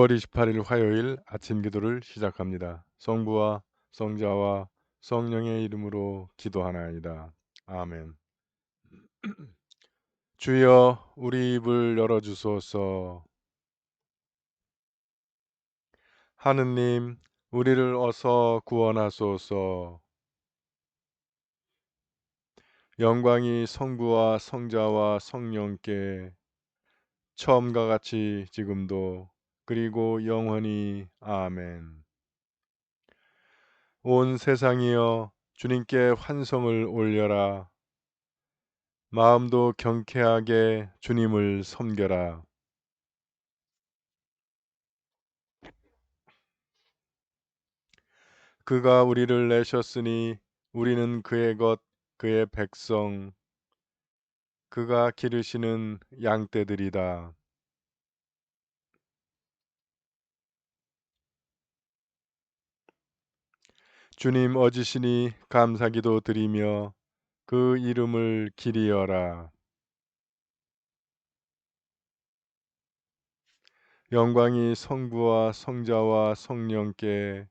5월 28일 화요일 아침 기도를 시작합니다. 성부와 성자와 성령의 이름으로 기도하나이다. 아멘. 주여 우리 입을 열어주소서. 하느님 우리를 어서 구원하소서. 영광이 성부와 성자와 성령께 처음과 같이 지금도 그리고 영원히 아멘. 온 세상이여 주님께 환성을 올려라. 마음도 경쾌하게 주님을 섬겨라. 그가 우리를 내셨으니 우리는 그의 것, 그의 백성, 그가 기르시는 양떼들이다. 주님 어지시니 감사기도 드리며 그 이름을 기리어라. 영광이 성부와 성자와 성령께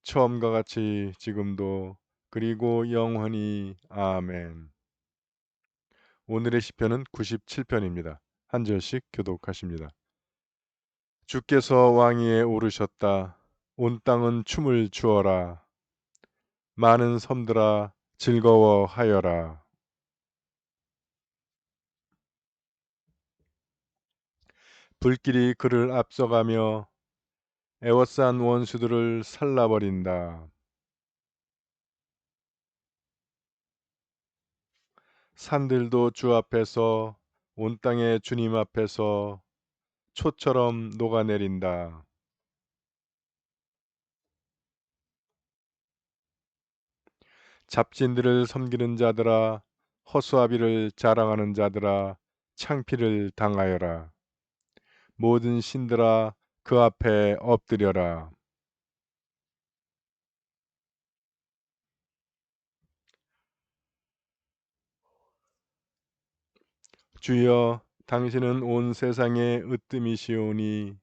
처음과 같이 지금도 그리고 영원히 아멘. 오늘의 시편은 97편입니다. 한 절씩 교독하십니다. 주께서 왕위에 오르셨다. 온 땅은 춤을 추어라. 많은 섬들아 즐거워하여라. 불길이 그를 앞서가며 애워싼 원수들을 살라버린다. 산들도 주 앞에서 온 땅의 주님 앞에서 초처럼 녹아내린다. 잡진들을 섬기는 자들아 허수아비를 자랑하는 자들아 창피를 당하여라. 모든 신들아 그 앞에 엎드려라. 주여 당신은 온 세상의 으뜸이시오니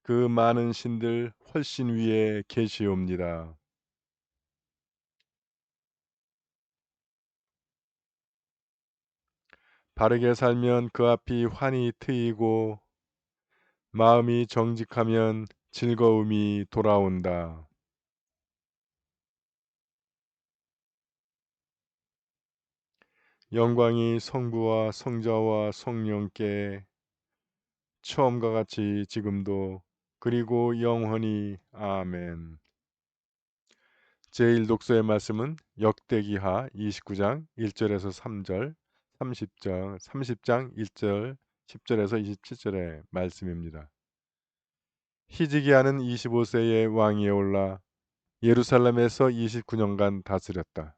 그 많은 신들 훨씬 위에 계시옵니다. 바르게 살면 그 앞이 환히 트이고 마음이 정직하면 즐거움이 돌아온다. 영광이 성부와 성자와 성령께 처음과 같이 지금도 그리고 영원히 아멘. 제1독서의 말씀은 역대기하 29장 1절에서 3절, 30장 1절, 10절에서 27절의 말씀입니다. 히즈기야는 25세의 왕위에 올라 예루살렘에서 29년간 다스렸다.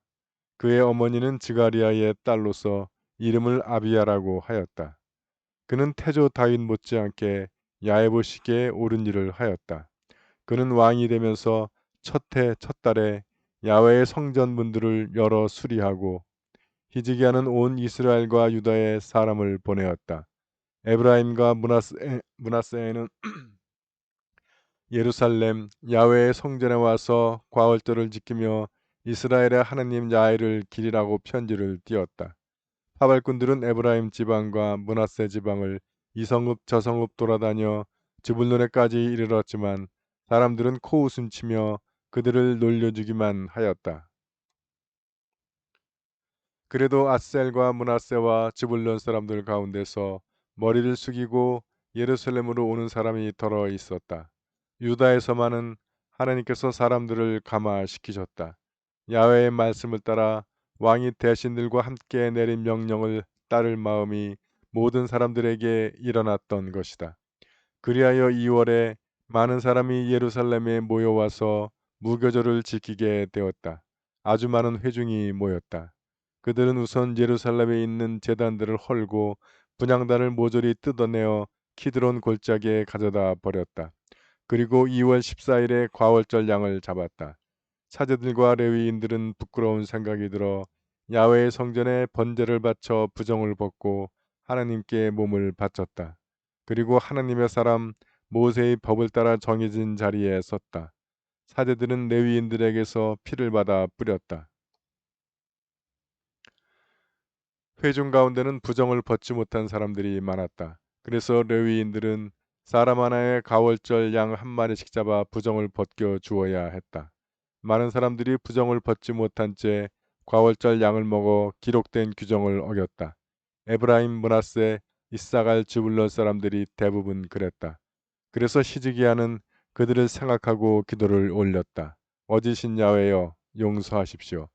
그의 어머니는 즈가리아의 딸로서 이름을 아비야라고 하였다. 그는 태조 다윗 못지않게 야에보시기에 옳은 일을 하였다. 그는 왕이 되면서 첫 해 첫 달에 야훼의 성전 문들을 열어 수리하고 히즈기야는 온 이스라엘과 유다의 사람을 보내었다. 에브라임과 므낫세에는 예루살렘 야훼의 성전에 와서 과월절을 지키며 이스라엘의 하나님 야훼를 기리라고 편지를 띄웠다. 하발꾼들은 에브라임 지방과 므낫세 지방을 이성읍 저성읍 돌아다녀 즈불론에까지 이르렀지만 사람들은 코웃음치며 그들을 놀려주기만 하였다. 그래도 아셀과 므낫세와 즈불론 사람들 가운데서 머리를 숙이고 예루살렘으로 오는 사람이 더러 있었다. 유다에서만은 하나님께서 사람들을 감화시키셨다. 야훼의 말씀을 따라 왕이 대신들과 함께 내린 명령을 따를 마음이 모든 사람들에게 일어났던 것이다. 그리하여 2월에 많은 사람이 예루살렘에 모여와서 무교절을 지키게 되었다. 아주 많은 회중이 모였다. 그들은 우선 예루살렘에 있는 제단들을 헐고 분향단을 모조리 뜯어내어 키드론 골짜기에 가져다 버렸다. 그리고 2월 14일에 과월절 양을 잡았다. 사제들과 레위인들은 부끄러운 생각이 들어 야훼의 성전에 번제를 바쳐 부정을 벗고 하나님께 몸을 바쳤다. 그리고 하나님의 사람 모세의 법을 따라 정해진 자리에 섰다. 사제들은 레위인들에게서 피를 받아 뿌렸다. 회중 가운데는 부정을 벗지 못한 사람들이 많았다. 그래서 레위인들은 사람 하나의 가월절 양 한 마리씩 잡아 부정을 벗겨 주어야 했다. 많은 사람들이 부정을 벗지 못한 채 과월절 양을 먹어 기록된 규정을 어겼다. 에브라임, 므낫세, 이사갈, 즈불론 사람들이 대부분 그랬다. 그래서 히즈기야는 그들을 생각하고 기도를 올렸다. 어지신 야훼여 용서하십시오.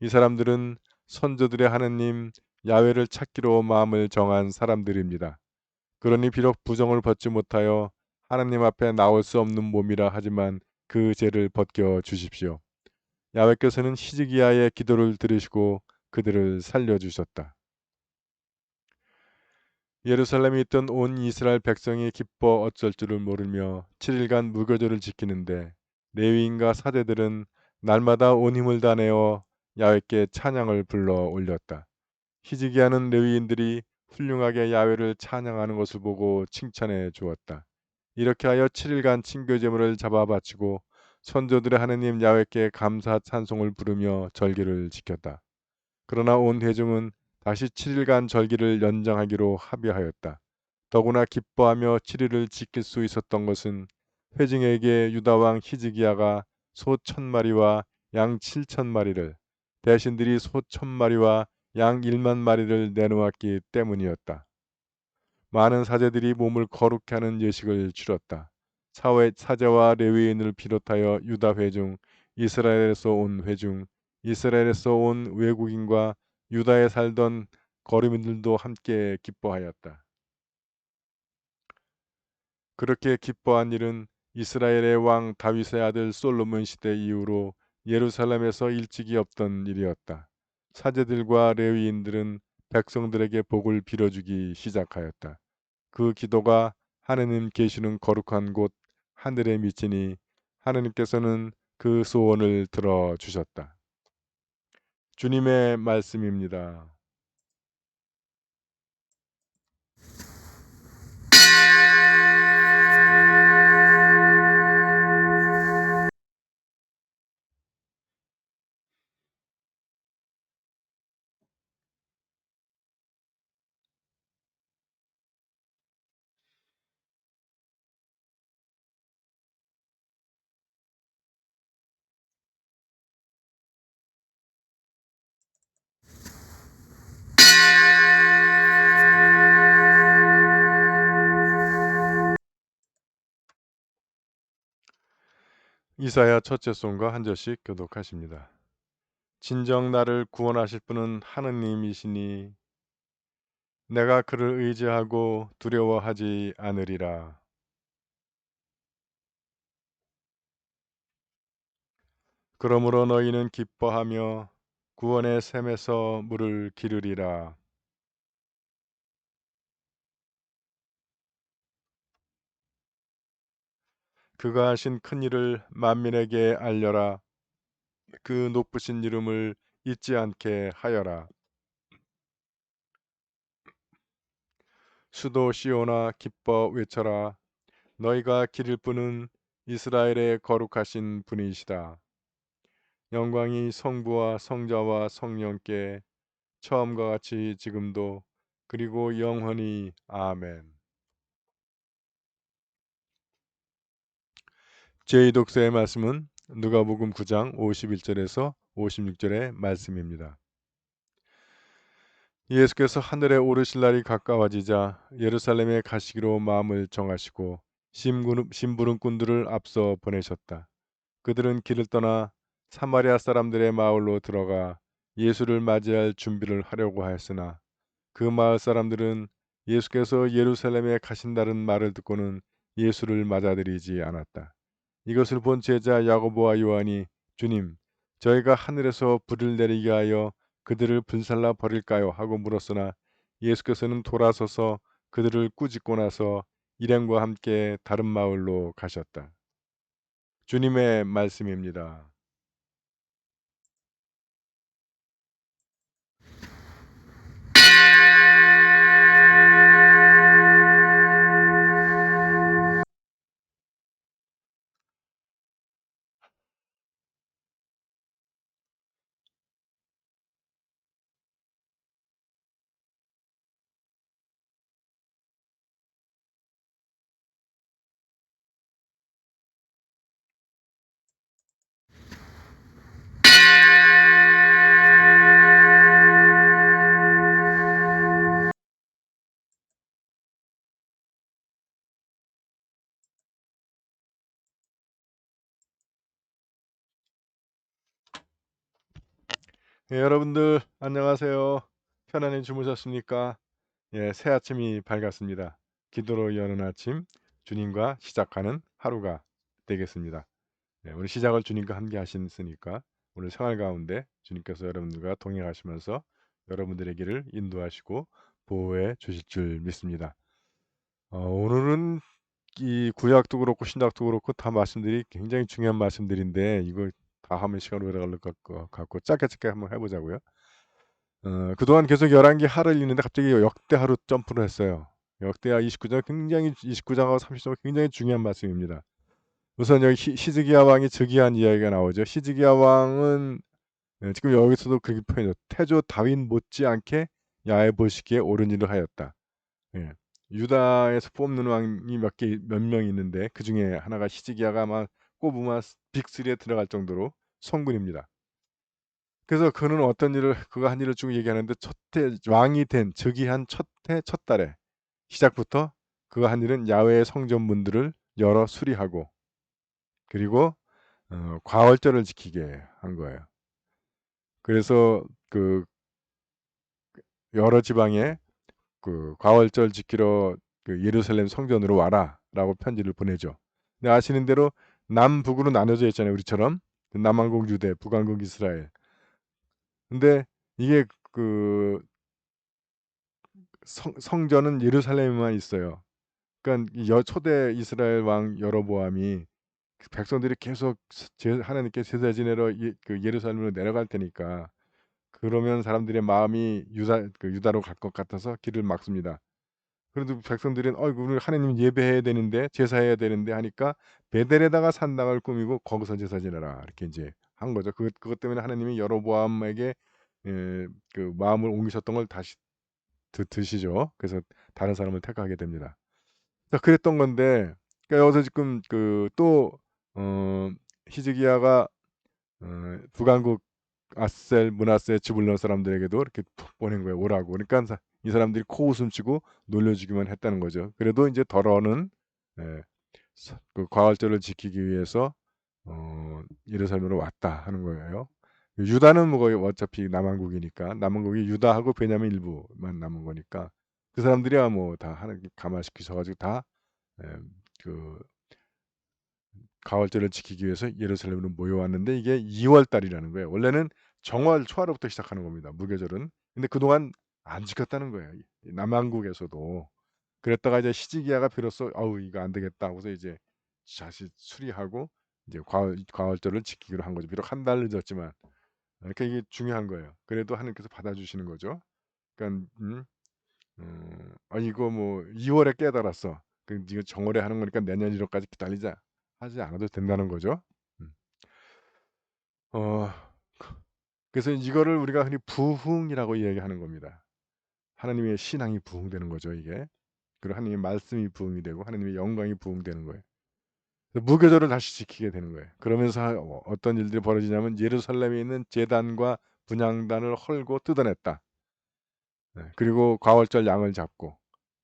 이 사람들은 선조들의 하느님 야훼를 찾기로 마음을 정한 사람들입니다. 그러니 비록 부정을 벗지 못하여 하나님 앞에 나올 수 없는 몸이라 하지만 그 죄를 벗겨 주십시오. 야훼께서는 히즈기야의 기도를 들으시고 그들을 살려주셨다. 예루살렘에 있던 온 이스라엘 백성이 기뻐 어쩔 줄을 모르며 7일간 무교절을 지키는데 레위인과 사제들은 날마다 온 힘을 다내어 야훼께 찬양을 불러 올렸다. 히즈기야는 레위인들이 훌륭하게 야훼를 찬양하는 것을 보고 칭찬해 주었다. 이렇게 하여 7일간 친교 제물을 잡아 바치고 선조들의 하느님 야훼께 감사 찬송을 부르며 절기를 지켰다. 그러나 온 회중은 다시 7일간 절기를 연장하기로 합의하였다. 더구나 기뻐하며 7일을 지킬 수 있었던 것은 회중에게 유다 왕 히즈기야가 소 1000마리와 양 7000마리를 대신들이 소 1000마리와 양 1만 마리를 내놓았기 때문이었다. 많은 사제들이 몸을 거룩케 하는 예식을 치렀다. 사제와 레위인을 비롯하여 유다 회중, 이스라엘에서 온 회중, 이스라엘에서 온 외국인과 유다에 살던 거류민들도 함께 기뻐하였다. 그렇게 기뻐한 일은 이스라엘의 왕 다윗의 아들 솔로몬 시대 이후로 예루살렘에서 일찍이 없던 일이었다. 사제들과 레위인들은 백성들에게 복을 빌어주기 시작하였다. 그 기도가 하느님 계시는 거룩한 곳 하늘에 미치니 하느님께서는 그 소원을 들어주셨다. 주님의 말씀입니다. 이사야 첫째 송가 한 절씩 교독하십니다. 진정 나를 구원하실 분은 하느님이시니 내가 그를 의지하고 두려워하지 않으리라. 그러므로 너희는 기뻐하며 구원의 샘에서 물을 기르리라. 그가 하신 큰 일을 만민에게 알려라. 그 높으신 이름을 잊지 않게 하여라. 수도 시온아 기뻐 외쳐라. 너희가 기릴 분은 이스라엘의 거룩하신 분이시다. 영광이 성부와 성자와 성령께 처음과 같이 지금도 그리고 영원히 아멘. 제2독서의 말씀은 누가복음 9장 51절에서 56절의 말씀입니다. 예수께서 하늘에 오르실 날이 가까워지자 예루살렘에 가시기로 마음을 정하시고 심부름꾼들을 앞서 보내셨다. 그들은 길을 떠나 사마리아 사람들의 마을로 들어가 예수를 맞이할 준비를 하려고 하였으나 그 마을 사람들은 예수께서 예루살렘에 가신다는 말을 듣고는 예수를 맞아들이지 않았다. 이것을 본 제자 야고보와 요한이 주님, 저희가 하늘에서 불을 내리게 하여 그들을 불살라 버릴까요? 하고 물었으나 예수께서는 돌아서서 그들을 꾸짖고 나서 일행과 함께 다른 마을로 가셨다. 주님의 말씀입니다. 예, 여러분들 안녕하세요. 편안히 주무셨습니까? 예, 새 아침이 밝았습니다. 기도로 여는 아침, 주님과 시작하는 하루가 되겠습니다. 예, 오늘 시작을 주님과 함께 하시니까 오늘 생활 가운데 주님께서 여러분들과 동행하시면서 여러분들의 길을 인도하시고 보호해 주실 줄 믿습니다. 오늘은 이 구약도 그렇고 신약도 그렇고 다 말씀들이 굉장히 중요한 말씀들인데 이걸 다 하면 시간 오래 걸릴 것 같고 짧게 한번 해보자고요. 그동안 계속 11개 하를 읽는데 갑자기 역대하로 점프를 했어요. 역대하 29장 굉장히 29장하고 30장 굉장히 중요한 말씀입니다. 우선 여기 히즈기야 왕이 즉위한 이야기가 나오죠. 히즈기야 왕은 지금 여기서도 그렇게 표현해요. 태조 다윗 못지않게 야해 보시기에 옳은 일을 하였다. 예. 유다에서 뽑는 왕이 몇 명 있는데 그 중에 하나가 히즈기야가 아마 꼽으면 빅3에 들어갈 정도로 성군입니다. 그래서 그는 어떤 일을 그가 한 일을 쭉 얘기하는데 첫해 왕이 된 즉위한 첫해 첫 달에 시작부터 그가 한 일은 야훼의 성전문들을 열어 수리하고 그리고 과월절을 지키게 한 거예요. 그래서 그 여러 지방에 그 과월절 지키러 그 예루살렘 성전으로 와라라고 편지를 보내죠. 근데 아시는 대로 남북으로 나눠져 있잖아요. 우리처럼 남왕국 유대, 북왕국 이스라엘. 근데 이게 그 성전은 예루살렘에만 있어요. 그러니까 초대 이스라엘 왕 여로보암이 백성들이 계속 하나님께 제사 지내러 그 예루살렘으로 내려갈 테니까 그러면 사람들의 마음이 유다로 갈 것 같아서 길을 막습니다. 그래도 백성들은 우리 하나님 예배해야 되는데 제사해야 되는데 하니까 베델에다가 산당을 꾸미고 거기서 제사 지내라 이렇게 이제 한 거죠. 그것 때문에 하나님이 여로보암에게 그 마음을 옮기셨던 걸 다시 드시죠. 그래서 다른 사람을 택하게 됩니다. 그랬던 건데 그러니까 여기서 지금 어, 히즈기야가 북왕국 아셀, 므낫세, 스불론 사람들에게도 이렇게 푹 보낸 거예요. 오라고. 그러니까 이 사람들이 코웃음치고 놀려주기만 했다는 거죠. 그래도 이제 더러는 예, 그 과월절을 지키기 위해서 예루살렘으로 왔다 하는 거예요. 유다는 뭐 거의 어차피 남왕국이니까 남왕국이 유다하고 베냐민 일부만 남은 거니까 그 사람들이야 뭐 다 하나님 감화시키셔가지고 다 그 가을절을 지키기 위해서 예루살렘으로 모여왔는데 이게 2월 달이라는 거예요. 원래는 정월 초하루부터 시작하는 겁니다. 무교절은. 근데 그동안 안 지켰다는 거예요. 남한국에서도. 그랬다가 이제 히지기야가 비로소 아우 이거 안 되겠다 하고서 이제 다시 수리하고 이제 과월절을 지키기로 한 거죠. 비록 한 달 늦었지만 그러니까 이게 중요한 거예요. 그래도 하나님께서 받아주시는 거죠. 그러니까 이거 뭐 2월에 깨달았어. 이거 정월에 하는 거니까 내년 1월까지 기다리자. 하지 않아도 된다는 거죠. 음. 어, 그래서 이거를 우리가 흔히 부흥이라고 이야기하는 겁니다. 하나님의 신앙이 부흥되는 거죠, 이게. 그리고 하나님의 말씀이 부흥이 되고 하나님의 영광이 부흥되는 거예요. 무교절을 다시 지키게 되는 거예요. 그러면서 어떤 일들이 벌어지냐면 예루살렘에 있는 제단과 분향단을 헐고 뜯어냈다. 네, 그리고 과월절 양을 잡고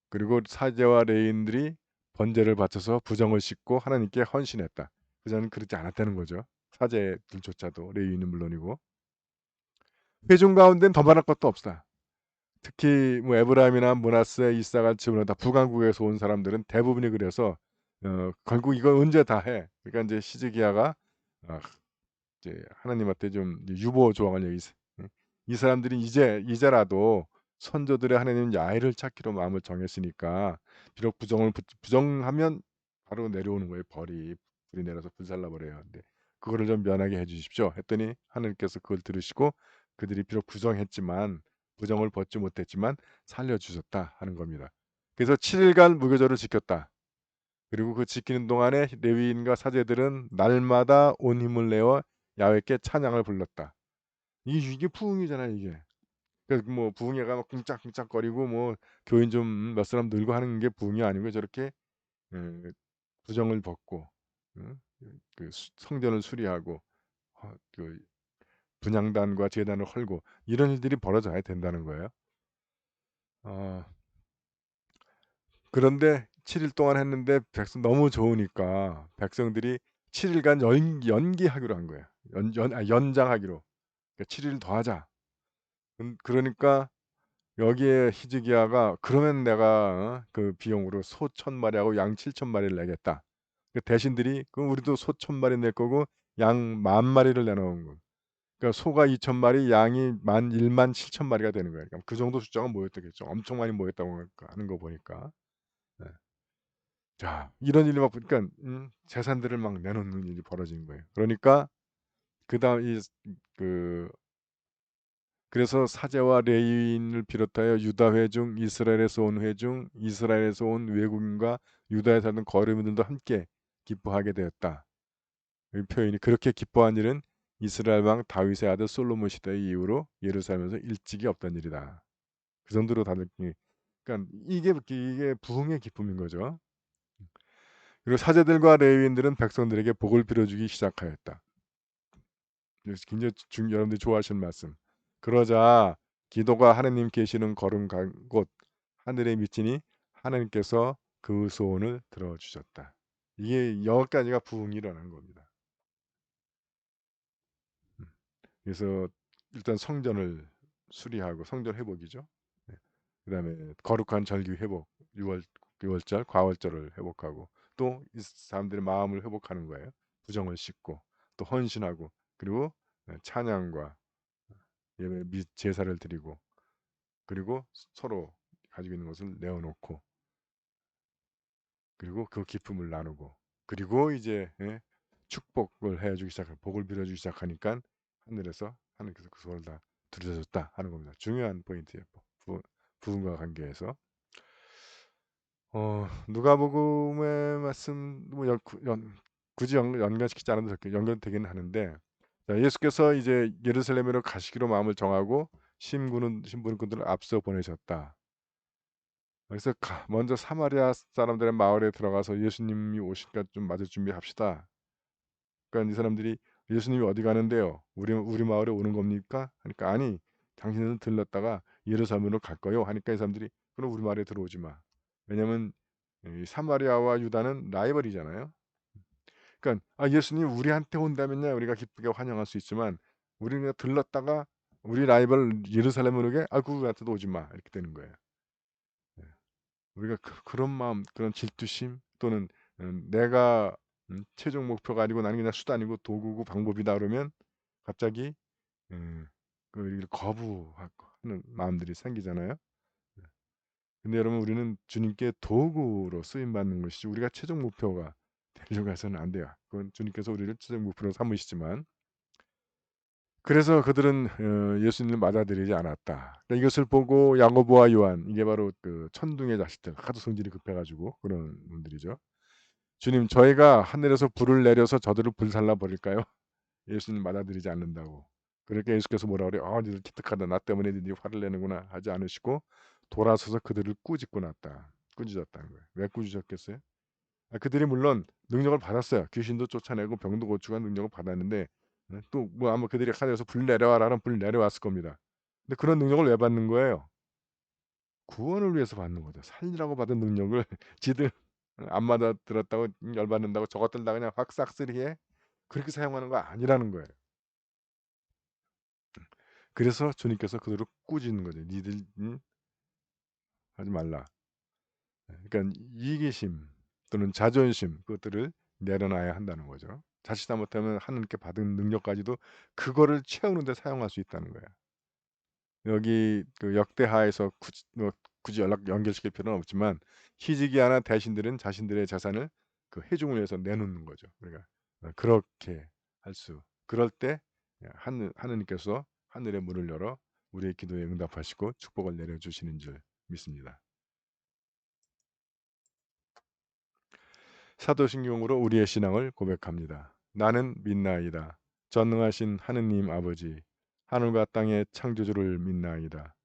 그리고 사제와 레인들이 번제를 바쳐서 부정을 씻고 하나님께 헌신했다. 그전은 그렇지 않았다는 거죠. 사제들조차도 레위인은 물론이고 회중 가운데는 더 말할 것도 없다. 특히 뭐 에브라임이나 므낫세, 이사같이 다 북왕국에서 온 사람들은 대부분이 그래서 결국 이걸 언제 다 해. 그러니까 이제 시즈기야가 어, 이제 하나님한테 좀 유보 조항을 이 사람들이 이제라도 선조들의 하나님 야훼를 찾기로 마음을 정했으니까 비록 부정하면 바로 내려오는 거예요. 불이 내려서 불살라 버려요. 근데 그거를 좀 면하게 해 주십시오 했더니 하나님께서 그걸 들으시고 그들이 비록 부정을 벗지 못했지만 살려 주셨다 하는 겁니다. 그래서 7일간 무교절을 지켰다. 그리고 그 지키는 동안에 레위인과 사제들은 날마다 온 힘을 내어 야훼께 찬양을 불렀다. 이게 부흥이잖아요, 이게. 그러니까 뭐 부흥회 가면 쿵짝쿵짝거리고 뭐 교인 좀 몇 사람 늘고 하는 게 부흥이 아니고 저렇게 에, 부정을 벗고 응? 그 성전을 수리하고 그 분향단과 제단을 헐고 이런 일들이 벌어져야 된다는 거예요. 어, 그런데 7일 동안 했는데 너무 좋으니까 백성들이 7일간 연기하기로 한 거예요. 연장하기로. 그러니까 7일 더 하자. 그러니까 여기에 히즈기야가 "그러면 내가 그 비용으로 소 1,000마리하고 양 7,000마리를 내겠다." 그 대신들이 "그럼 우리도 소 1,000마리 낼 거고 양 10,000마리를 내놓은 거." 그러니까 소가 2,000마리, 양이 17,000마리가 되는 거예요. 그러니까 그 정도 숫자가 모였다겠죠. 엄청 많이 모였다고 하는 거 보니까. 네. 자, 이런 일이 막 보니까 재산들을 막 내놓는 일이 벌어지는 거예요. 그러니까 그다음 그 그래서 사제와 레위인을 비롯하여 유다 회중, 이스라엘에서 온 회중, 이스라엘에서 온 외국인과 유다에 사는 거류민들도 함께 기뻐하게 되었다. 이 표현이 그렇게 기뻐한 일은 이스라엘 왕 다윗의 아들 솔로몬 시대 이후로 예루살렘에서 일찍이 없던 일이다. 그 정도로 다들 그러니까 이게 부흥의 기쁨인 거죠. 그리고 사제들과 레위인들은 백성들에게 복을 빌어주기 시작하였다. 굉장히 여러분들이 좋아하시는 말씀. 그러자 기도가 하느님 계시는 걸음 간 곳 하늘에 미치니 하나님께서 그 소원을 들어주셨다. 이게 여기까지가 부흥이 일어난 겁니다. 그래서 일단 성전을 수리하고 성전 회복이죠. 네. 그다음에 거룩한 절기 회복, 6월절, 과월절을 회복하고 또 이 사람들의 마음을 회복하는 거예요. 부정을 씻고 또 헌신하고 그리고 찬양과 예배 및 제사를 드리고 그리고 서로 가지고 있는 것을 내어놓고 그리고 그 기쁨을 나누고 그리고 이제 축복을 해주기 시작하고 복을 빌어주기 시작하니까 하늘께서 그 소원을 다 들으셨다 하는 겁니다. 중요한 포인트예요. 부흥과 관계에서 누가복음의 말씀 뭐 굳이 연관시키지 않아도 연결되기는 하는데 자, 예수께서 이제 예루살렘으로 가시기로 마음을 정하고 신분들을 앞서 보내셨다. 그래서 먼저 사마리아 사람들의 마을에 들어가서 예수님이 오실까 좀 맞을 준비합시다. 그러니까 이 사람들이 예수님이 어디 가는데요? 우리 마을에 오는 겁니까? 하니까 아니 당신들은 들렀다가 예루살렘으로 갈 거요. 하니까 이 사람들이 그럼 우리 마을에 들어오지 마. 왜냐면 이 사마리아와 유다는 라이벌이잖아요. 그러니까 예수님 우리한테 온다면야 우리가 기쁘게 환영할 수 있지만 우리가 들렀다가 우리 라이벌 예루살렘으로 오게 우리한테도 오지 마 이렇게 되는 거예요. 예. 우리가 그런 마음, 그런 질투심 또는 내가 최종 목표가 아니고 나는 그냥 수단이고 도구고 방법이다 그러면 갑자기 그 거부하는 마음들이 생기잖아요. 네. 근데 여러분 우리는 주님께 도구로 쓰임 받는 것이지 우리가 최종 목표가 되려고 해서는 안 돼요. 그건 주님께서 우리를 최종 목표로 삼으시지만 그래서 그들은 예수님을 맞아들이지 않았다. 그러니까 이것을 보고 야고보와 요한 이게 바로 그 천둥의 자식들 하도 성질이 급해가지고 그런 분들이죠. 주님 저희가 하늘에서 불을 내려서 저들을 불살라 버릴까요? 예수님 맞아들이지 않는다고. 그러니까 예수께서 뭐라 그래요? 니들 기특하다. 나 때문에 니들이 화를 내는구나 하지 않으시고 돌아서서 그들을 꾸짖고 났다. 꾸짖었다는 거예요. 왜 꾸짖었겠어요? 그들이 물론 능력을 받았어요. 귀신도 쫓아내고 병도 고치고 하는 능력을 받았는데 또 뭐 아마 그들이 하늘에서 불 내려와라면 불 내려왔을 겁니다. 근데 그런 능력을 왜 받는 거예요? 구원을 위해서 받는 거죠. 살리라고 받은 능력을 지들 안 맞아 들었다고 열받는다고 저것들 다 그냥 확 싹쓸이해 그렇게 사용하는 거 아니라는 거예요. 그래서 주님께서 그들을 꾸짖는 거죠. 니들 하지 말라. 그러니까 이기심 또는 자존심 그것들을 내려놔야 한다는 거죠. 자칫 잘못하면 하나님께 받은 능력까지도 그거를 채우는 데 사용할 수 있다는 거예요. 여기 그 역대하에서 굳이 연결시킬 필요는 없지만 히즈기야나 대신들은 자신들의 재산을 그 회중을 위해서 내놓는 거죠. 그러니까 그렇게 그럴 때 하느님께서 하늘의 문을 열어 우리의 기도에 응답하시고 축복을 내려주시는 줄 믿습니다. 사도신경으로 우리의 신앙을 고백합니다. 나는 믿나이다. 전능하신 하느님 아버지, 하늘과 땅의 창조주를 믿나이다.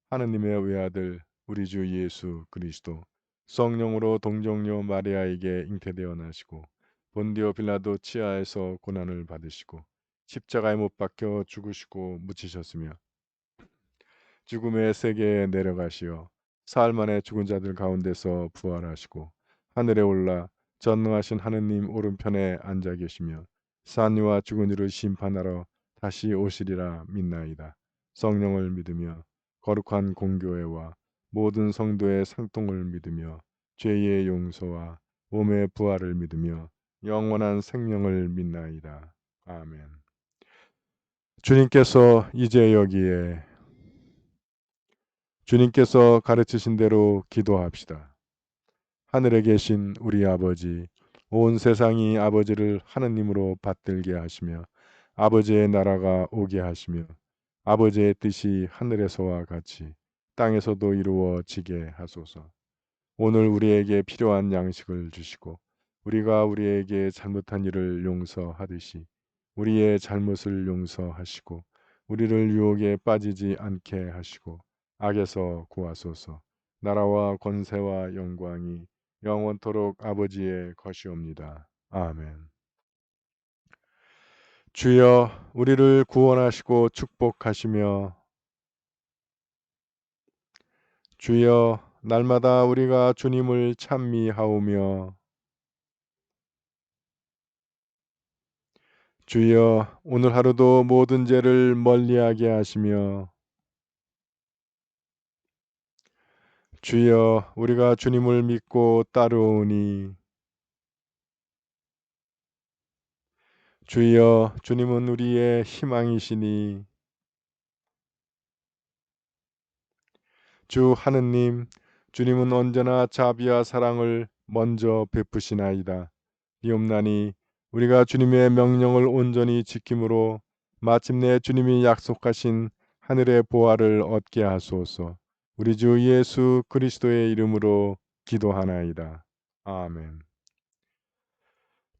하느님의 외아들 우리 주 예수 그리스도 성령으로 동정녀 마리아에게 잉태되어 나시고 본디오 빌라도 치하에서 고난을 받으시고 십자가에 못 박혀 죽으시고 묻히셨으며 죽음의 세계에 내려가시어 사흘 만에 죽은 자들 가운데서 부활하시고 하늘에 올라 전능하신 하느님 오른편에 앉아 계시며 산 이와 죽은 이를 심판하러 다시 오시리라 믿나이다. 성령을 믿으며 거룩한 공교회와 모든 성도의 상통을 믿으며 죄의 용서와 몸의 부활을 믿으며 영원한 생명을 믿나이다. 아멘. 주님께서 이제 여기에 주님께서 가르치신 대로 기도합시다. 하늘에 계신 우리 아버지, 온 세상이 아버지를 하느님으로 받들게 하시며 아버지의 나라가 오게 하시며 아버지의 뜻이 하늘에서와 같이 땅에서도 이루어지게 하소서. 오늘 우리에게 필요한 양식을 주시고 우리가 우리에게 잘못한 일을 용서하듯이 우리의 잘못을 용서하시고 우리를 유혹에 빠지지 않게 하시고 악에서 구하소서. 나라와 권세와 영광이 영원토록 아버지의 것이옵니다. 아멘. 주여 우리를 구원하시고 축복하시며 주여 날마다 우리가 주님을 찬미하오며 주여 오늘 하루도 모든 죄를 멀리하게 하시며 주여 우리가 주님을 믿고 따르오니 주여 주님은 우리의 희망이시니 주 하느님 주님은 언제나 자비와 사랑을 먼저 베푸시나이다. 이옵나니 우리가 주님의 명령을 온전히 지킴으로 마침내 주님이 약속하신 하늘의 보화를 얻게 하소서. 우리 주 예수 그리스도의 이름으로 기도하나이다. 아멘.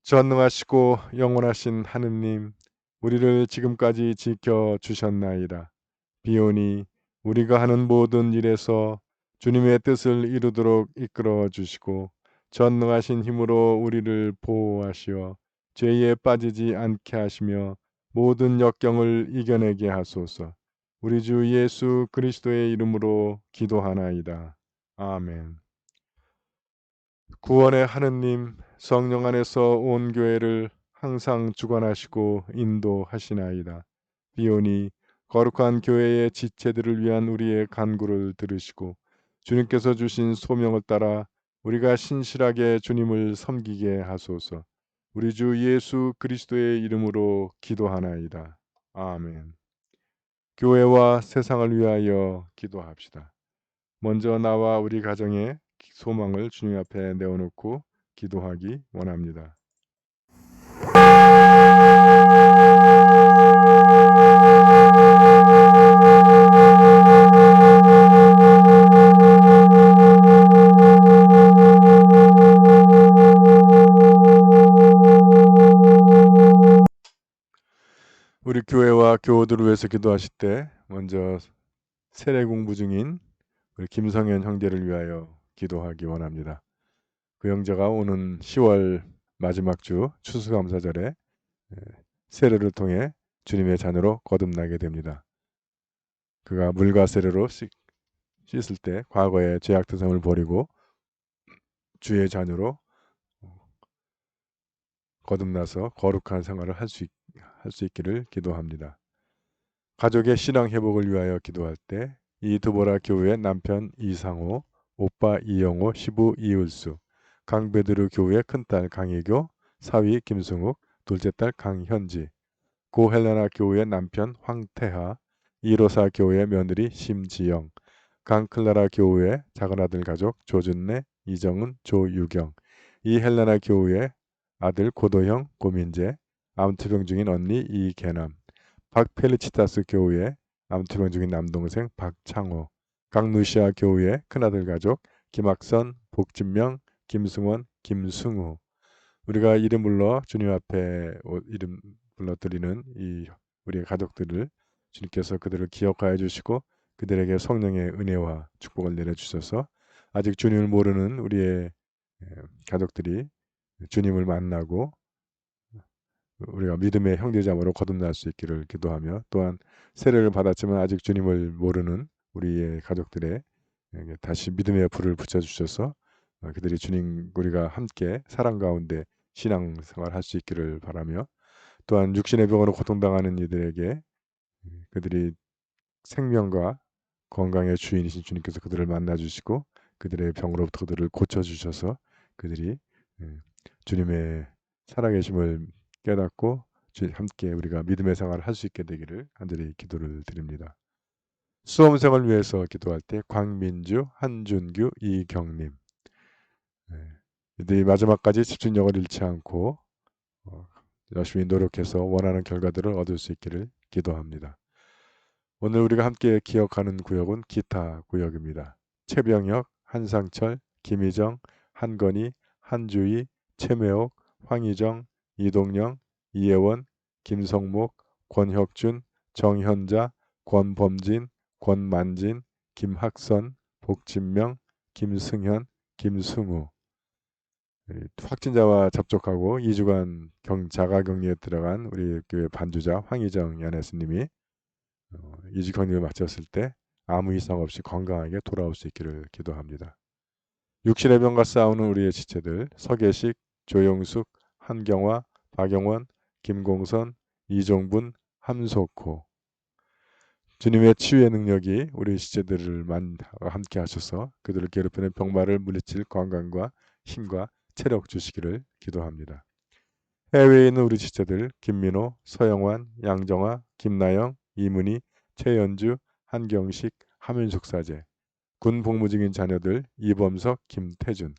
전능하시고 영원하신 하느님, 우리를 지금까지 지켜주셨나이다. 비오니 우리가 하는 모든 일에서 주님의 뜻을 이루도록 이끌어 주시고 전능하신 힘으로 우리를 보호하시어 죄에 빠지지 않게 하시며 모든 역경을 이겨내게 하소서. 우리 주 예수 그리스도의 이름으로 기도하나이다. 아멘. 구원의 하느님 성령 안에서 온 교회를 항상 주관하시고 인도하시나이다. 비오니 거룩한 교회의 지체들을 위한 우리의 간구를 들으시고 주님께서 주신 소명을 따라 우리가 신실하게 주님을 섬기게 하소서. 우리 주 예수 그리스도의 이름으로 기도하나이다. 아멘. 교회와 세상을 위하여 기도합시다. 먼저 나와 우리 가정의 소망을 주님 앞에 내어놓고 기도하기 원합니다. 우리 교회와 교우들을 위해서 기도하실 때 먼저 세례 공부 중인 우리 김성현 형제를 위하여 기도하기 원합니다. 그 형제가 오는 10월 마지막 주 추수감사절에 세례를 통해 주님의 자녀로 거듭나게 됩니다. 그가 물과 세례로 씻을 때 과거의 죄악 특성을 버리고 주의 자녀로 거듭나서 거룩한 생활을 할 수 있기를 기도합니다. 가족의 신앙 회복을 위하여 기도할 때 이드보라 교우의 남편 이상호, 오빠 이영호, 시부 이을수, 강베드르 교우의 큰딸 강혜교, 사위 김승욱, 둘째 딸 강현지, 고헬라나 교우의 남편 황태하, 이로사 교우의 며느리 심지영, 강클라라 교우의 작은아들 가족 조준래, 이정은, 조유경, 이헬라나 교우의 아들 고도형, 고민재, 암투병 중인 언니 이계남, 박펠리치타스 교우의 암투병 중인 남동생 박창호, 강루시아 교우의 큰아들 가족 김학선, 복진명, 김승원, 김승우. 우리가 이름 불러 주님 앞에 이름 불러드리는 이 우리의 가족들을 주님께서 그들을 기억하여 주시고 그들에게 성령의 은혜와 축복을 내려주셔서 아직 주님을 모르는 우리의 가족들이 주님을 만나고 우리가 믿음의 형제자매로 거듭날 수 있기를 기도하며 또한 세례를 받았지만 아직 주님을 모르는 우리의 가족들의 다시 믿음의 불을 붙여주셔서 그들이 주님 우리가 함께 사랑 가운데 신앙생활 할 수 있기를 바라며 또한 육신의 병으로 고통당하는 이들에게 그들이 생명과 건강의 주인이신 주님께서 그들을 만나주시고 그들의 병으로부터 그들을 고쳐주셔서 그들이 주님의 살아계심을 깨닫고 함께 우리가 믿음의 생활을 할 수 있게 되기를 간절히 기도를 드립니다. 수험생을 위해서 기도할 때 광민주, 한준규, 이경님 이들이 마지막까지 집중력을 잃지 않고 열심히 노력해서 원하는 결과들을 얻을 수 있기를 기도합니다. 오늘 우리가 함께 기억하는 구역은 기타 구역입니다. 최병혁, 한상철, 김희정, 한건희, 한주희, 최매옥, 황희정, 이동영, 이혜원, 김성목, 권혁준, 정현자, 권범진, 권만진, 김학선, 복진명, 김승현, 김승우 확진자와 접촉하고 2주간 자가격리에 들어간 우리 교회 반주자 황희정 연애스님이 2주 격리를 마쳤을 때 아무 이상 없이 건강하게 돌아올 수 있기를 기도합니다. 육신의 병과 싸우는 우리의 지체들 서계식, 조영숙, 한경화, 박영원, 김공선, 이종분, 함석호 주님의 치유의 능력이 우리 지체들을 함께 하셔서 그들을 괴롭히는 병마를 물리칠 건강과 힘과 체력 주시기를 기도합니다. 해외에 있는 우리 지체들 김민호, 서영환, 양정아, 김나영, 이문희, 최연주, 한경식, 하민숙 사제 군 복무 중인 자녀들 이범석, 김태준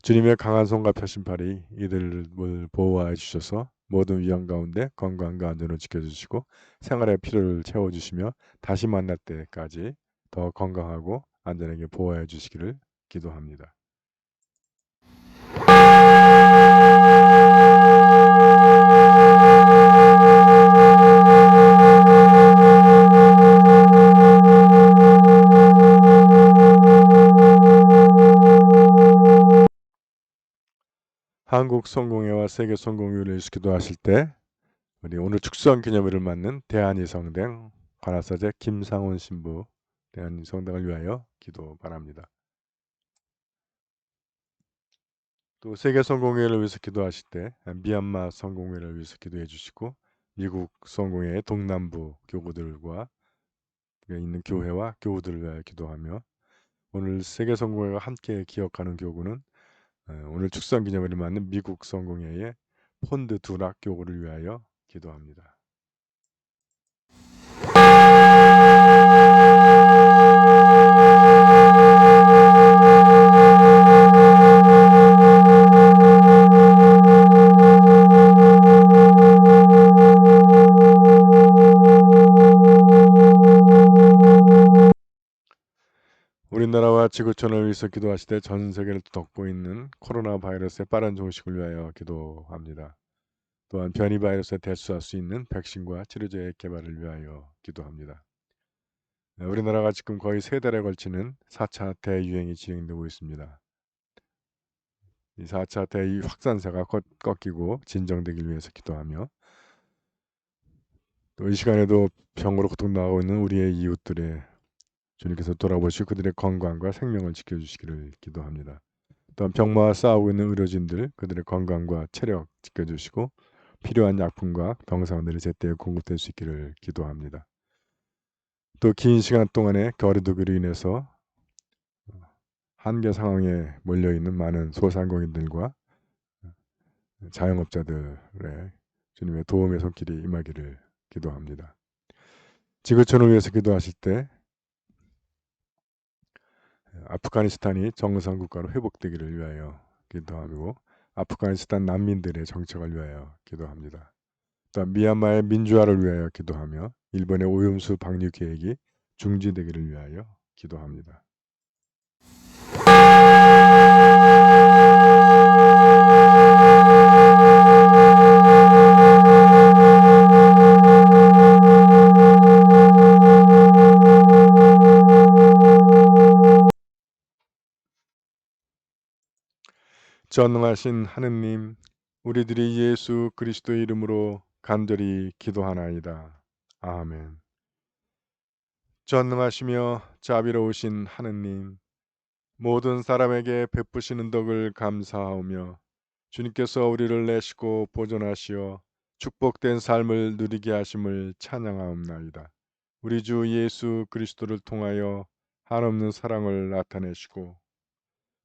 주님의 강한 손과 펴신 팔이 이들을 보호하여 주셔서 모든 위험 가운데 건강과 안전을 지켜주시고 생활의 필요를 채워주시며 다시 만날 때까지 더 건강하고 안전하게 보호해 주시기를 기도합니다. 한국 성공회와 세계 성공회를 기도하실 때 우리 오늘 축성 기념일을 맞는 대한이성당 관할사제 김상훈 신부 대한이성당을 위하여 기도 바랍니다. 또 세계 성공회를 위해서 기도하실 때 미얀마 성공회를 위해서 기도해 주시고 미국 성공회 동남부 교구들과 있는 교회와 교우들을 위하여 기도하며 오늘 세계 성공회가 함께 기억하는 교구는 오늘 축성 기념일을 맞는 미국 성공회의 폰드 두락 교구를 위하여 기도합니다. 우리나라와 지구촌을 위해서 기도하시되 전 세계를 덮고 있는 코로나 바이러스의 빠른 종식을 위하여 기도합니다. 또한 변이 바이러스에 대처할 수 있는 백신과 치료제의 개발을 위하여 기도합니다. 우리나라가 지금 거의 3달에 걸치는 4차 대유행이 진행되고 있습니다. 이 4차 대유 확산세가 꺾이고 진정되길 위해서 기도하며 또 이 시간에도 병으로 고통당하고 있는 우리의 이웃들의 주님께서 돌아보시고 그들의 건강과 생명을 지켜주시기를 기도합니다. 또한 병마와 싸우고 있는 의료진들 그들의 건강과 체력 지켜주시고 필요한 약품과 병상들이 제때에 공급될 수 있기를 기도합니다. 또 긴 시간 동안의 거리두기로 인해서 한계 상황에 몰려있는 많은 소상공인들과 자영업자들의 주님의 도움의 손길이 임하기를 기도합니다. 지구촌을 위해서 기도하실 때 아프가니스탄이 정상국가로 회복되기를 위하여 기도하고 아프가니스탄 난민들의 정착을 위하여 기도합니다. 또한 미얀마의 민주화를 위하여 기도하며 일본의 오염수 방류 계획이 중지되기를 위하여 기도합니다. 전능하신 하느님, 우리들이 예수 그리스도의 이름으로 간절히 기도하나이다. 아멘. 전능하시며 자비로우신 하느님, 모든 사람에게 베푸시는 덕을 감사하오며 주님께서 우리를 내시고 보존하시어 축복된 삶을 누리게 하심을 찬양하옵나이다. 우리 주 예수 그리스도를 통하여 한없는 사랑을 나타내시고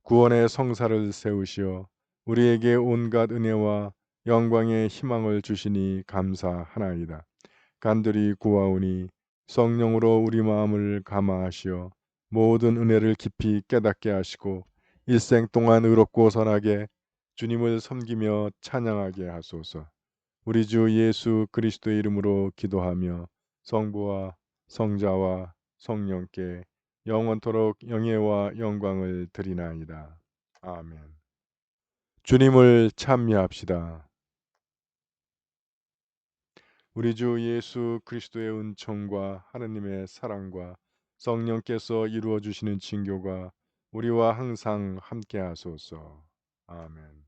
구원의 성사를 세우시어 우리에게 온갖 은혜와 영광의 희망을 주시니 감사하나이다. 간절히 구하오니 성령으로 우리 마음을 감화하시어 모든 은혜를 깊이 깨닫게 하시고 일생 동안 의롭고 선하게 주님을 섬기며 찬양하게 하소서. 우리 주 예수 그리스도의 이름으로 기도하며 성부와 성자와 성령께 영원토록 영예와 영광을 드리나이다. 아멘. 주님을 찬미합시다. 우리 주 예수 그리스도의 은총과 하느님의 사랑과 성령께서 이루어 주시는 징교가 우리와 항상 함께 하소서. 아멘.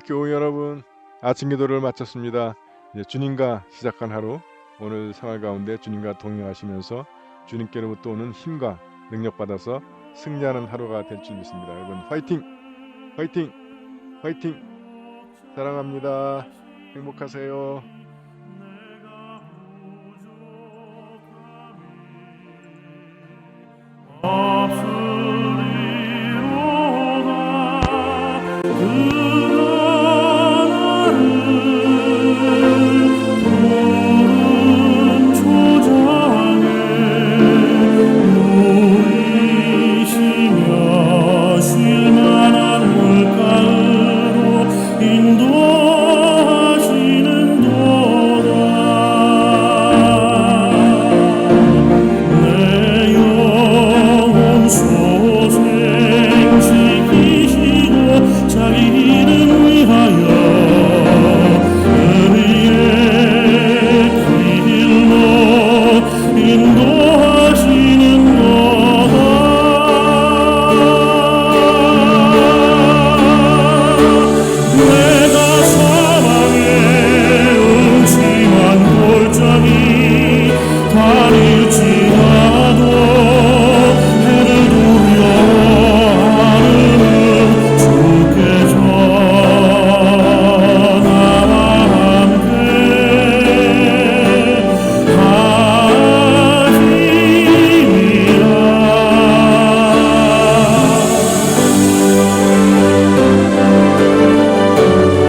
교우 여러분, 아침 기도를 마쳤습니다. 이제 주님과 시작한 하루, 오늘 생활 가운데 주님과 동행하시면서 주님께로부터 오는 힘과 능력 받아서 승리하는 하루가 될 줄 믿습니다. 여러분 화이팅! 화이팅! 화이팅! 사랑합니다. 행복하세요.